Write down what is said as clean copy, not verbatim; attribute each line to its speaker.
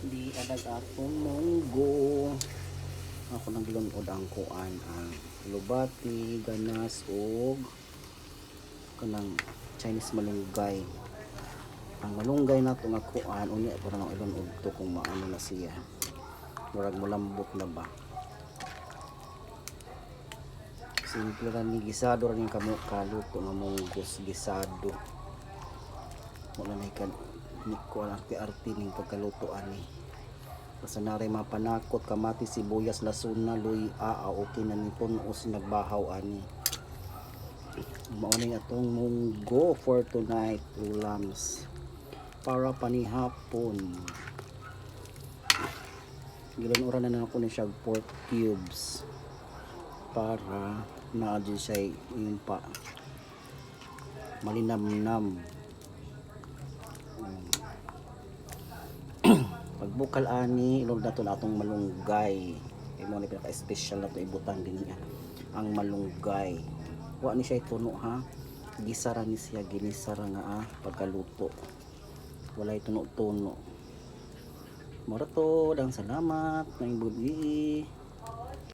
Speaker 1: Di adag akong munggo. Ako nang gilunod ang kuan ang lubati, ganas ug kanang Chinese malunggay. Ang malunggay nato nga kuan unya para nang ilunod to kung maano na siya. Murag mulambot na ba. Simple ra ni gisado ra ni kamo kaluto nga munggos gisado. Wala na ikan ni ko arte-arte ning pagkaluto ani. Basta naray mapanakot kamati sibuyas lasuna luya okay na nipon us nagbahaw ani. Mao ni atong munggo for tonight ulams para panihapon. Gilan-ura na ako ni siya pork cubes para naadyo siya yung pa malinamnam. Pagbukal ani ilog nato na atong malunggay. Imo ni pinaka-special na to ibutang din niya ang malunggay. Wa ni siya tuno ha. Gisara ni siya ginisara nga pagkaluto. Walay tuno-tuno. Mora to, dang salamat ng bugi.